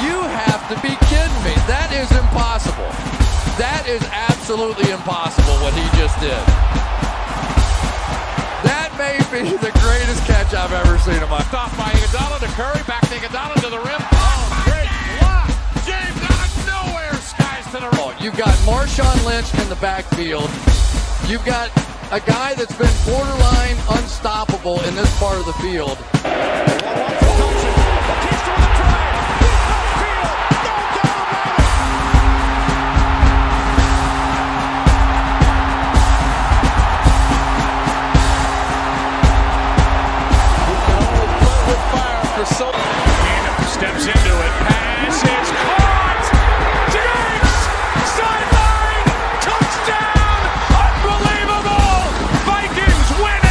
You have to be kidding me. That is impossible. That is absolutely impossible what he just did. That may be the greatest catch I've ever seen in my life. Stopped by Iguodala to Curry, back to Iguodala to the rim. Oh, great block. James out of nowhere, skies to the right. You've got Marshawn Lynch in the backfield. You've got a guy that's been borderline unstoppable in this part of the field. Steps into it, pass is caught! Diggs! Sideline! Touchdown! Unbelievable! Vikings win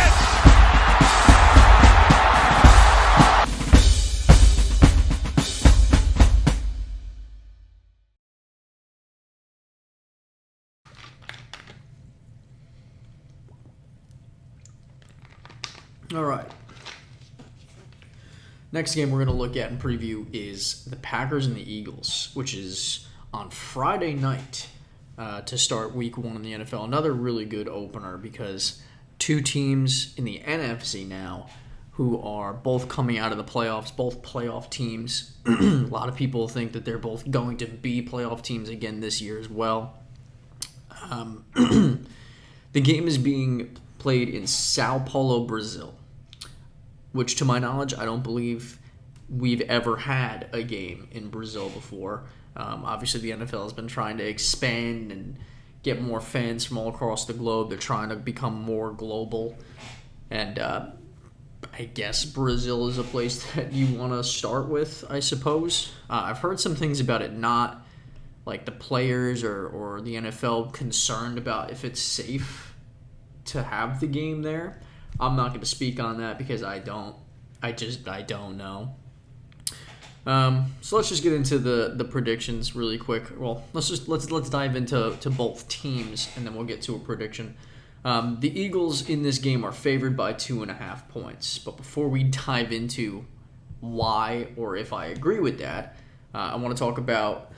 it! All right. Next game we're going to look at and preview is the Packers and the Eagles, which is on Friday night to start Week 1 in the NFL. Another really good opener because two teams in the NFC now who are both coming out of the playoffs, both playoff teams. A lot of people think that they're both going to be playoff teams again this year as well. The game is being played in Sao Paulo, Brazil, which to my knowledge, I don't believe we've ever had a game in Brazil before. Obviously, the NFL has been trying to expand and get more fans from all across the globe. They're trying to become more global. And I guess Brazil is a place that you want to start with, I suppose. I've heard some things about it not, like the players or the NFL concerned about if it's safe to have the game there. I'm not going to speak on that because I don't know. So let's just get into the predictions really quick. Well, let's dive into both teams and then we'll get to a prediction. The Eagles in this game are favored by 2.5 points. But before we dive into why or if I agree with that, I want to talk about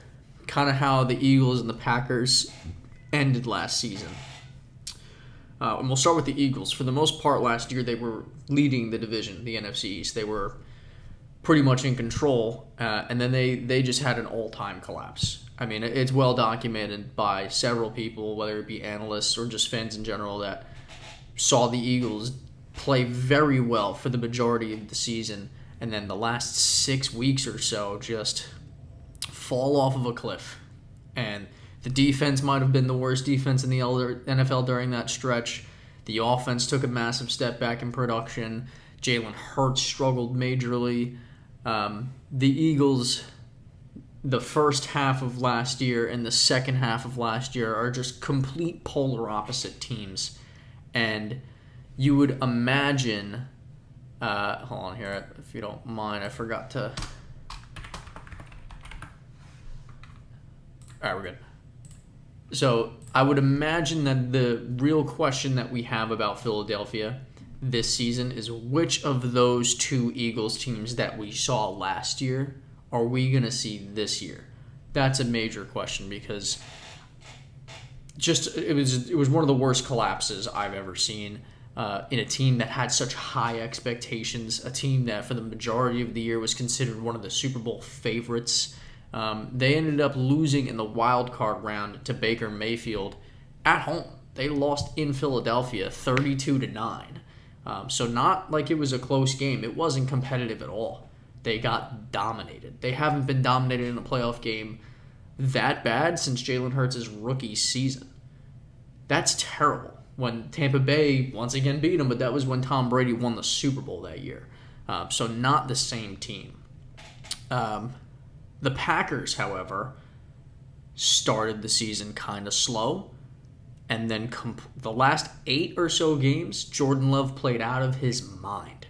kind of how the Eagles and the Packers ended last season. And we'll start with the Eagles. For the most part last year, they were leading the division, the NFC East. They were pretty much in control, and then they just had an all-time collapse. I mean, it's well documented by several people, whether it be analysts or just fans in general, that saw the Eagles play very well for the majority of the season, and then the last 6 weeks or so just fall off of a cliff. And the defense might have been the worst defense in the NFL during that stretch. The offense took a massive step back in production. Jalen Hurts struggled majorly. The Eagles, the first half of last year and the second half of last year are just complete polar opposite teams. And you would imagine... hold on here, if you don't mind, I forgot to... All right, we're good. So I would imagine that the real question that we have about Philadelphia this season is which of those two Eagles teams that we saw last year are we going to see this year? That's a major question because it was one of the worst collapses I've ever seen in a team that had such high expectations, a team that for the majority of the year was considered one of the Super Bowl favorites. They ended up losing in the wild card round to Baker Mayfield at home. They lost in Philadelphia 32-9. So not like it was a close game. It wasn't competitive at all. They got dominated. They haven't been dominated in a playoff game that bad since Jalen Hurts' rookie season. That's terrible. When Tampa Bay once again beat them, but that was when Tom Brady won the Super Bowl that year. So not the same team. The Packers, however, started the season kind of slow. And then the last 8 or so games, Jordan Love played out of his mind.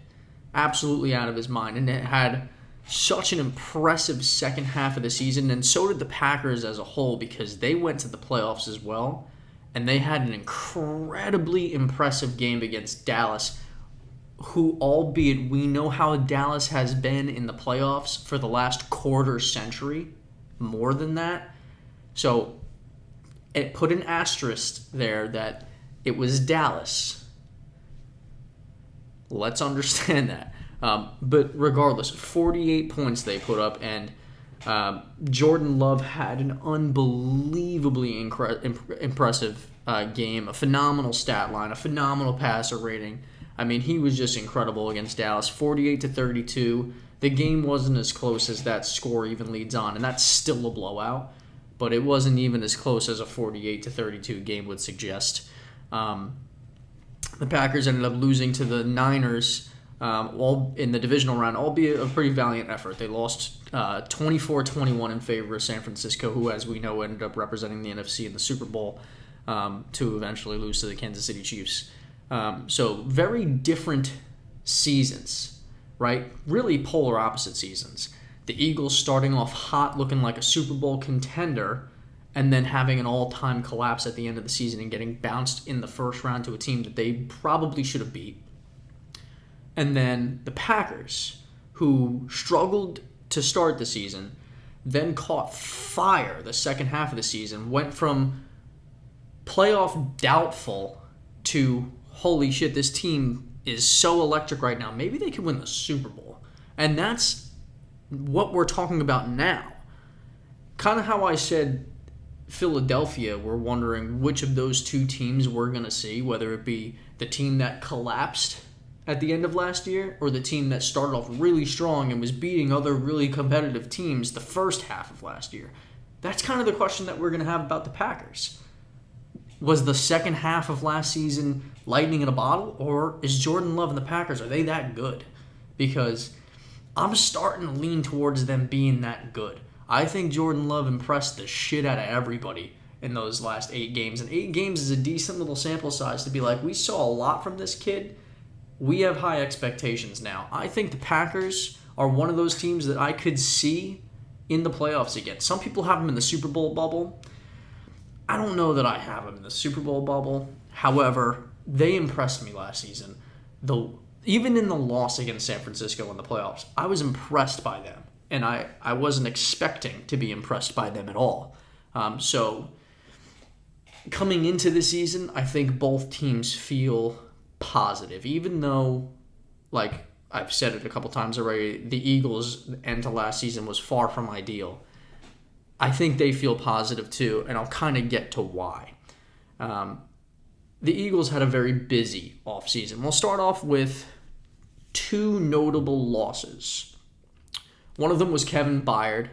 Absolutely out of his mind. And it had such an impressive second half of the season. And so did the Packers as a whole because they went to the playoffs as well. And they had an incredibly impressive game against Dallas who, albeit we know how Dallas has been in the playoffs for the last quarter century, more than that. So it put an asterisk there that it was Dallas. Let's understand that. But regardless, 48 points they put up, and Jordan Love had an unbelievably impressive game, a phenomenal stat line, a phenomenal passer rating. I mean, he was just incredible against Dallas, 48-32. The game wasn't as close as that score even leads on, and that's still a blowout, but it wasn't even as close as a 48-32 game would suggest. The Packers ended up losing to the Niners all in the divisional round, albeit a pretty valiant effort. They lost 24-21 in favor of San Francisco, who, as we know, ended up representing the NFC in the Super Bowl, to eventually lose to the Kansas City Chiefs. So very different seasons, right? Really polar opposite seasons. The Eagles starting off hot, looking like a Super Bowl contender, and then having an all-time collapse at the end of the season and getting bounced in the first round to a team that they probably should have beat. And then the Packers, who struggled to start the season, then caught fire the second half of the season, went from playoff doubtful to, holy shit, this team is so electric right now. Maybe they could win the Super Bowl. And that's what we're talking about now. Kind of how I said Philadelphia, we're wondering which of those two teams we're going to see, whether it be the team that collapsed at the end of last year or the team that started off really strong and was beating other really competitive teams the first half of last year. That's kind of the question that we're going to have about the Packers. Was the second half of last season lightning in a bottle, or is Jordan Love and the Packers, are they that good? Because I'm starting to lean towards them being that good. I think Jordan Love impressed the shit out of everybody in those last 8 games. And 8 games is a decent little sample size to be like, we saw a lot from this kid. We have high expectations now. I think the Packers are one of those teams that I could see in the playoffs again. Some people have them in the Super Bowl bubble. I don't know that I have them in the Super Bowl bubble. However, they impressed me last season. Though, even in the loss against San Francisco in the playoffs, I was impressed by them. And I wasn't expecting to be impressed by them at all. So, coming into the season, I think both teams feel positive. Even though, like I've said it a couple times already, the Eagles' end to last season was far from ideal. I think they feel positive too, and I'll kind of get to why. The Eagles had a very busy offseason. We'll start off with 2 notable losses. One of them was Kevin Byard,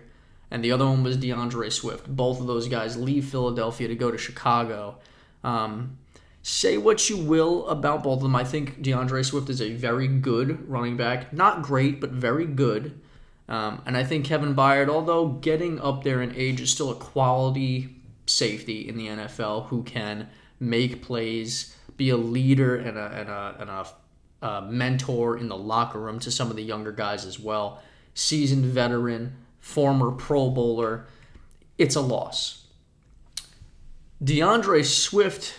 and the other one was DeAndre Swift. Both of those guys leave Philadelphia to go to Chicago. Say what you will about both of them. I think DeAndre Swift is a very good running back. Not great, but very good. And I think Kevin Byard, although getting up there in age, is still a quality safety in the NFL who can make plays, be a leader and a mentor in the locker room to some of the younger guys as well. Seasoned veteran, former Pro Bowler. It's a loss. DeAndre Swift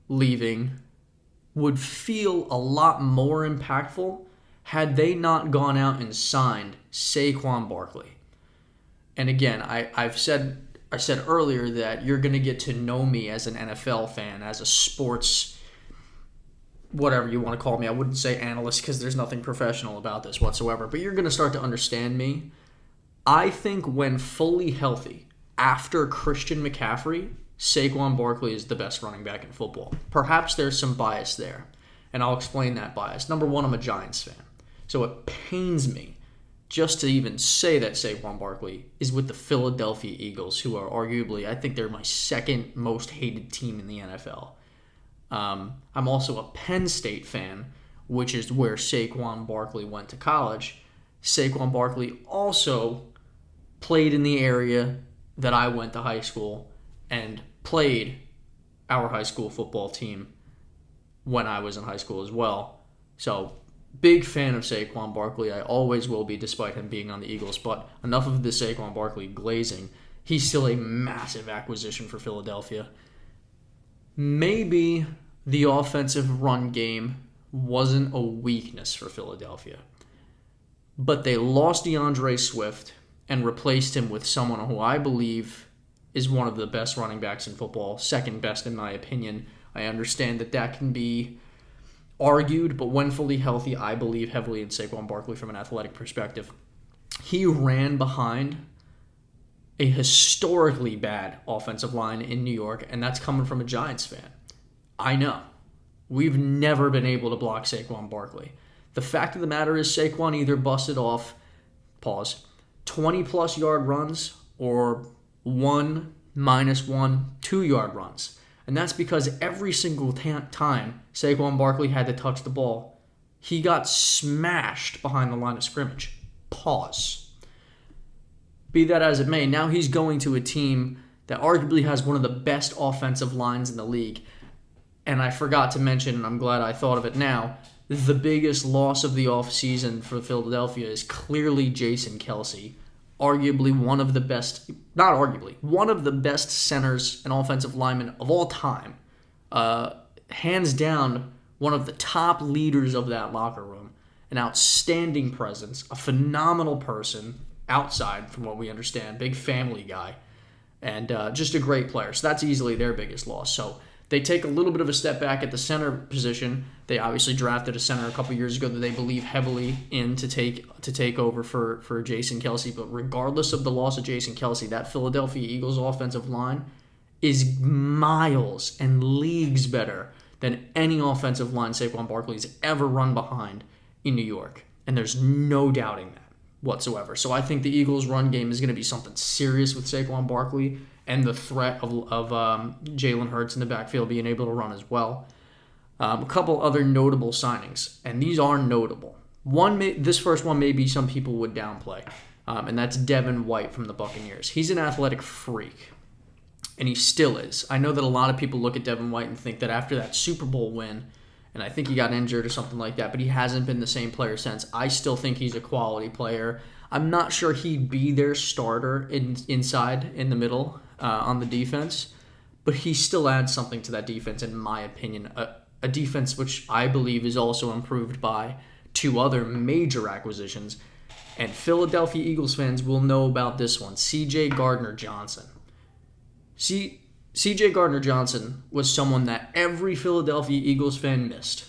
leaving would feel a lot more impactful had they not gone out and signed Saquon Barkley. And again, I said earlier that you're going to get to know me as an NFL fan, as a sports, whatever you want to call me. I wouldn't say analyst because there's nothing professional about this whatsoever, but you're going to start to understand me. I think when fully healthy, after Christian McCaffrey, Saquon Barkley is the best running back in football. Perhaps there's some bias there, and I'll explain that bias. Number one, I'm a Giants fan, so it pains me just to even say that Saquon Barkley is with the Philadelphia Eagles, who are arguably, I think they're my second most hated team in the NFL. I'm also a Penn State fan, which is where Saquon Barkley went to college. Saquon Barkley also played in the area that I went to high school and played our high school football team when I was in high school as well. So, big fan of Saquon Barkley. I always will be, despite him being on the Eagles. But enough of the Saquon Barkley glazing. He's still a massive acquisition for Philadelphia. Maybe the offensive run game wasn't a weakness for Philadelphia. But they lost DeAndre Swift and replaced him with someone who I believe is one of the best running backs in football, second best in my opinion. I understand that can be argued, but when fully healthy, I believe heavily in Saquon Barkley from an athletic perspective. He ran behind a historically bad offensive line in New York, and that's coming from a Giants fan. I know. We've never been able to block Saquon Barkley. The fact of the matter is Saquon either busted off, 20-plus yard runs or 1, -1, 2-yard runs. And that's because every single time Saquon Barkley had to touch the ball, he got smashed behind the line of scrimmage. Be that as it may, now he's going to a team that arguably has one of the best offensive lines in the league. And I forgot to mention, and I'm glad I thought of it now, the biggest loss of the offseason for Philadelphia is clearly Jason Kelce. Arguably one of the best, not arguably, one of the best centers and offensive linemen of all time. Hands down, one of the top leaders of that locker room. An outstanding presence, a phenomenal person outside from what we understand, big family guy, and just a great player. So that's easily their biggest loss. So they take a little bit of a step back at the center position. They obviously drafted a center a couple years ago that they believe heavily in to take over for Jason Kelce. But regardless of the loss of Jason Kelce, that Philadelphia Eagles offensive line is miles and leagues better than any offensive line Saquon Barkley's ever run behind in New York. And there's no doubting that whatsoever. So I think the Eagles' run game is going to be something serious with Saquon Barkley and the threat of Jalen Hurts in the backfield being able to run as well. A couple other notable signings, and these are notable. This first one maybe some people would downplay, and that's Devin White from the Buccaneers. He's an athletic freak, and he still is. I know that a lot of people look at Devin White and think that after that Super Bowl win, and I think he got injured or something like that, but he hasn't been the same player since. I still think he's a quality player. I'm not sure he'd be their starter inside in the middle on the defense, but he still adds something to that defense, in my opinion. A defense which I believe is also improved by two other major acquisitions, and Philadelphia Eagles fans will know about this one, C.J. Gardner-Johnson. C.J. Gardner-Johnson was someone that every Philadelphia Eagles fan missed.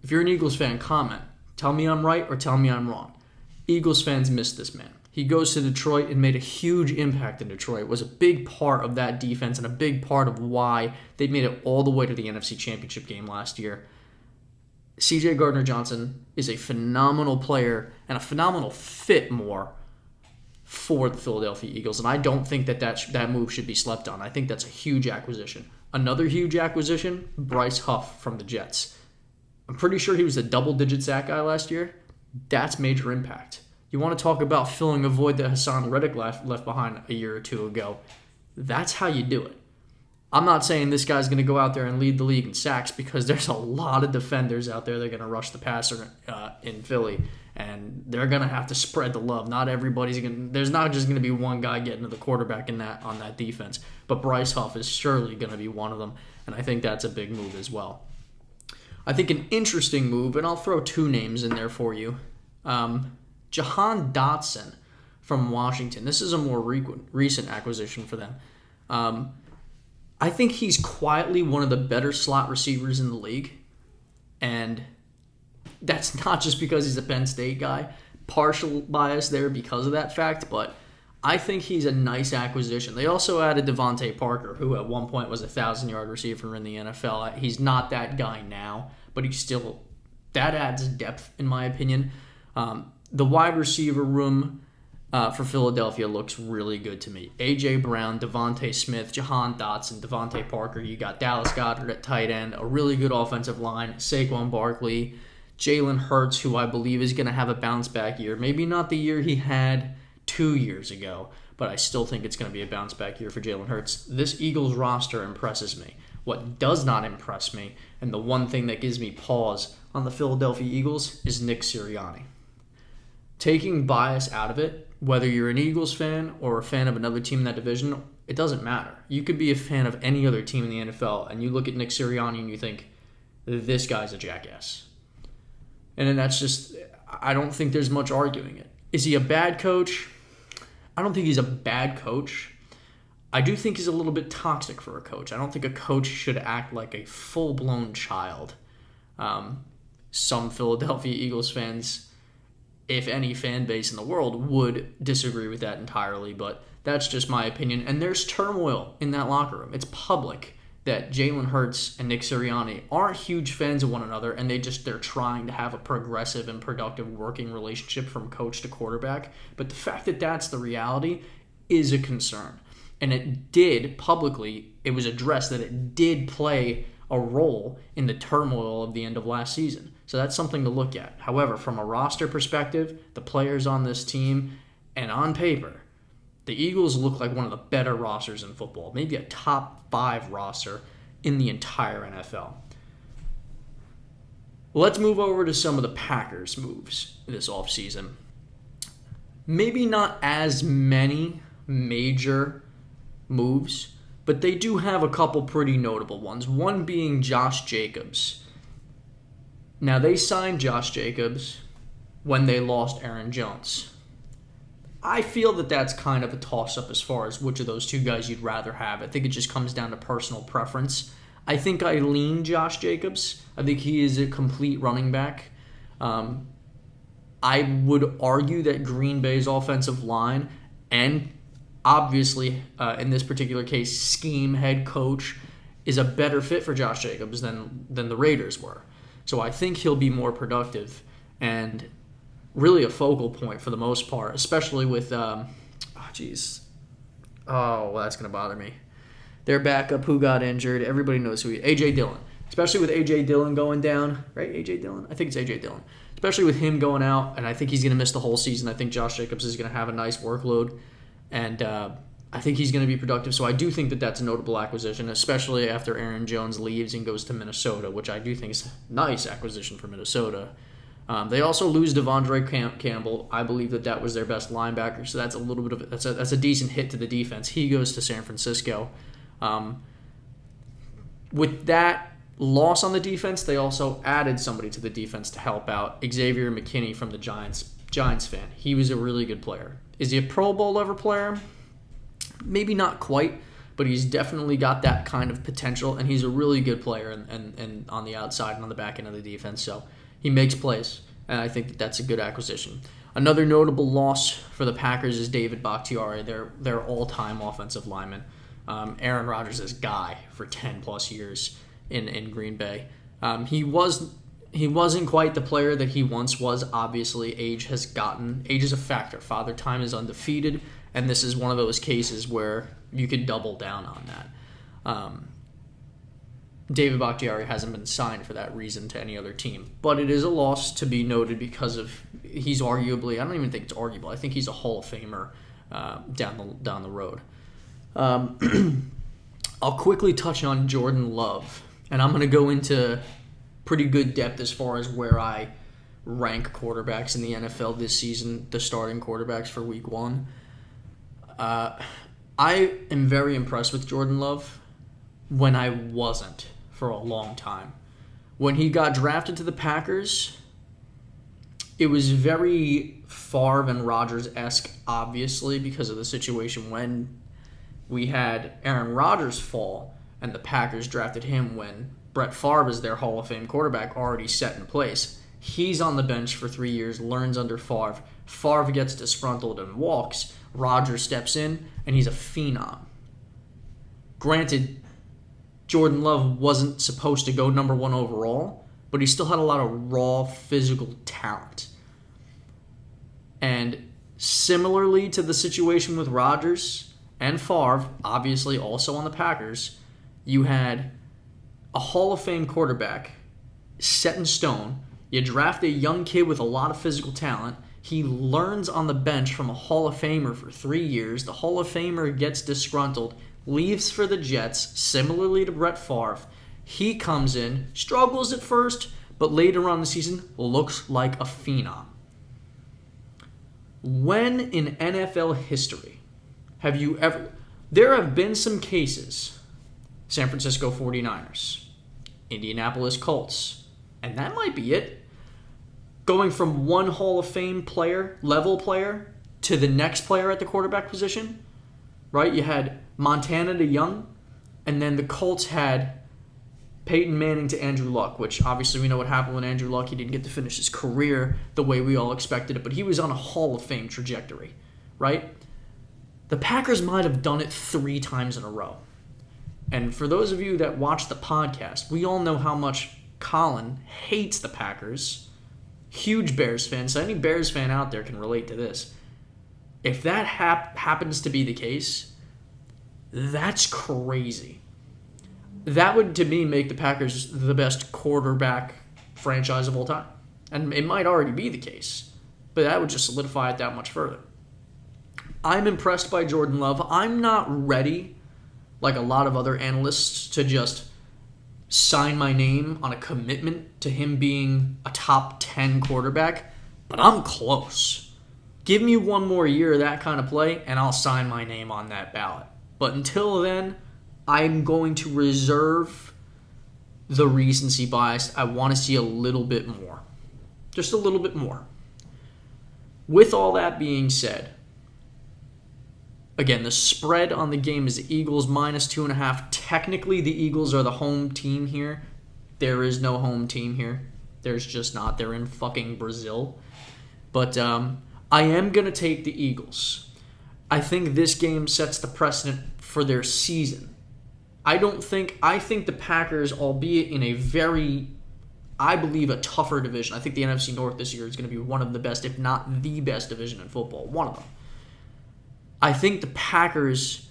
If you're an Eagles fan, comment. Tell me I'm right or tell me I'm wrong. Eagles fans missed this man. He goes to Detroit and made a huge impact in Detroit, was a big part of that defense and a big part of why they made it all the way to the NFC Championship game last year. C.J. Gardner-Johnson is a phenomenal player and a phenomenal fit more for the Philadelphia Eagles, and I don't think that move should be slept on. I think that's a huge acquisition. Another huge acquisition, Bryce Huff from the Jets. I'm pretty sure he was a double-digit sack guy last year. That's major impact. You want to talk about filling a void that Hassan Reddick left behind a year or two ago. That's how you do it. I'm not saying this guy's going to go out there and lead the league in sacks, because there's a lot of defenders out there that are going to rush the passer in Philly, and they're going to have to spread the love. Not everybody's going. There's not just going to be one guy getting to the quarterback on that defense, but Bryce Huff is surely going to be one of them, and I think that's a big move as well. I think an interesting move, and I'll throw two names in there for you. Jahan Dotson from Washington. This is a more recent acquisition for them. I think he's quietly one of the better slot receivers in the league. And that's not just because he's a Penn State guy. Partial bias there because of that fact, but I think he's a nice acquisition. They also added Devontae Parker, who at one point was a 1,000-yard receiver in the NFL. He's not that guy now, but that adds depth, in my opinion. The wide receiver room for Philadelphia looks really good to me. A.J. Brown, Devontae Smith, Jahan Dotson, Devontae Parker. You got Dallas Goedert at tight end, a really good offensive line, Saquon Barkley, Jalen Hurts, who I believe is going to have a bounce-back year. Maybe not the year he had 2 years ago, but I still think it's going to be a bounce-back year for Jalen Hurts. This Eagles roster impresses me. What does not impress me, and the one thing that gives me pause on the Philadelphia Eagles, is Nick Sirianni. Taking bias out of it, whether you're an Eagles fan or a fan of another team in that division, it doesn't matter. You could be a fan of any other team in the NFL, and you look at Nick Sirianni and you think, this guy's a jackass. And then that's just, I don't think there's much arguing it. Is he a bad coach? I don't think he's a bad coach. I do think he's a little bit toxic for a coach. I don't think a coach should act like a full-blown child. Some Philadelphia Eagles fans, if any fan base in the world, would disagree with that entirely, but that's just my opinion. And there's turmoil in that locker room. It's public that Jalen Hurts and Nick Sirianni aren't huge fans of one another, and they're trying to have a progressive and productive working relationship from coach to quarterback. But the fact that that's the reality is a concern. And it did, publicly, it was addressed that it did play a role in the turmoil of the end of last season. So that's something to look at. However, from a roster perspective, the players on this team, and on paper, the Eagles look like one of the better rosters in football, maybe a top 5 roster in the entire NFL. Let's move over to some of the Packers' moves this offseason. Maybe not as many major moves, but they do have a couple pretty notable ones. One being Josh Jacobs. Now, they signed Josh Jacobs when they lost Aaron Jones. I feel that that's kind of a toss-up as far as which of those two guys you'd rather have. I think it just comes down to personal preference. I think I lean Josh Jacobs. I think he is a complete running back. I would argue that Green Bay's offensive line and obviously, in this particular case, scheme head coach is a better fit for Josh Jacobs than the Raiders were. So I think he'll be more productive and really a focal point for the most part, especially with, that's going to bother me. Their backup who got injured, everybody knows who A.J. Dillon. Especially with A.J. Dillon going down, right? A.J. Dillon? I think it's A.J. Dillon. Especially with him going out, and I think he's going to miss the whole season. I think Josh Jacobs is going to have a nice workload, and I think he's going to be productive. So I do think that that's a notable acquisition, especially after Aaron Jones leaves and goes to Minnesota, which I do think is a nice acquisition for Minnesota. They also lose Devondre Campbell. I believe that was their best linebacker, so that's a little bit of that's a decent hit to the defense. He goes to San Francisco. With that loss on the defense, they also added somebody to the defense to help out. Xavier McKinney from the Giants fan. He was a really good player. Is he a Pro Bowl level player? Maybe not quite, but he's definitely got that kind of potential, and he's a really good player and on the outside and on the back end of the defense. So he makes plays, and I think that's a good acquisition. Another notable loss for the Packers is David Bakhtiari, their all-time offensive lineman. Aaron Rodgers' guy for 10-plus years in Green Bay. He wasn't quite the player that he once was. Obviously, age is a factor. Father Time is undefeated, and this is one of those cases where you could double down on that. David Bakhtiari hasn't been signed for that reason to any other team, but it is a loss to be noted because of he's arguably, I don't even think it's arguable, I think he's a Hall of Famer down the road. I'll quickly touch on Jordan Love, and I'm going to go into pretty good depth as far as where I rank quarterbacks in the NFL this season, the starting quarterbacks for Week 1. I am very impressed with Jordan Love when I wasn't for a long time. When he got drafted to the Packers, it was very Favre and Rodgers-esque, obviously, because of the situation when we had Aaron Rodgers fall and the Packers drafted him when Brett Favre is their Hall of Fame quarterback already set in place. He's on the bench for 3 years, learns under Favre. Favre gets disgruntled and walks. Rodgers steps in, and he's a phenom. Granted, Jordan Love wasn't supposed to go number 1 overall, but he still had a lot of raw physical talent. And similarly to the situation with Rodgers and Favre, obviously also on the Packers, you had a Hall of Fame quarterback set in stone. You draft a young kid with a lot of physical talent. He learns on the bench from a Hall of Famer for 3 years. The Hall of Famer gets disgruntled, leaves for the Jets, similarly to Brett Favre. He comes in, struggles at first, but later on in the season looks like a phenom. When in NFL history have you ever... There have been some cases, San Francisco 49ers, Indianapolis Colts, and that might be it. going from one Hall of Fame level player, to the next player at the quarterback position, right? You had Montana to Young, and then the Colts had Peyton Manning to Andrew Luck, which obviously we know what happened with Andrew Luck. He didn't get to finish his career the way we all expected it, but he was on a Hall of Fame trajectory, right? The Packers might have done it 3 times in a row. And for those of you that watch the podcast, we all know how much Colin hates the Packers. Huge Bears fan, so any Bears fan out there can relate to this. If that happens to be the case, that's crazy. That would, to me, make the Packers the best quarterback franchise of all time. And it might already be the case, but that would just solidify it that much further. I'm impressed by Jordan Love. I'm not ready, like a lot of other analysts, to just sign my name on a commitment to him being a top 10 quarterback, but I'm close. Give me one more year of that kind of play, and I'll sign my name on that ballot. But until then, I'm going to reserve the recency bias. I want to see a little bit more. Just a little bit more. With all that being said, again, the spread on the game is Eagles minus 2.5. Technically, the Eagles are the home team here. There is no home team here. There's just not. They're in fucking Brazil. But I am going to take the Eagles. I think this game sets the precedent for their season. I think the Packers, albeit in a very, I believe, a tougher division. I think the NFC North this year is going to be one of the best, if not the best division in football. One of them. I think the Packers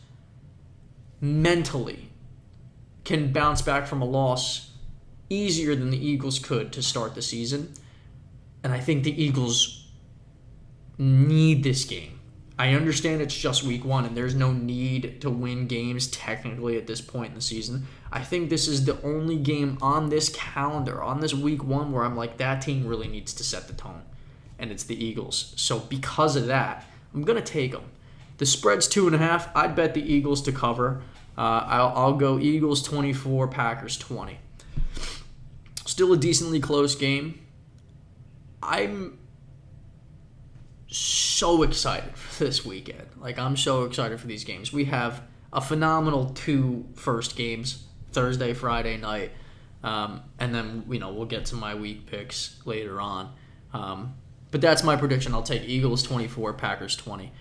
mentally can bounce back from a loss easier than the Eagles could to start the season. And I think the Eagles need this game. I understand it's just week 1 and there's no need to win games technically at this point in the season. I think this is the only game on this calendar, on this week 1, where I'm like, that team really needs to set the tone. And it's the Eagles. So because of that, I'm going to take them. The spread's 2.5. I'd bet the Eagles to cover. I'll go Eagles 24, Packers 20. Still a decently close game. I'm so excited for this weekend. I'm so excited for these games. We have a phenomenal 2 first games, Thursday, Friday night. And then, we'll get to my week picks later on. But that's my prediction. I'll take Eagles 24, Packers 20.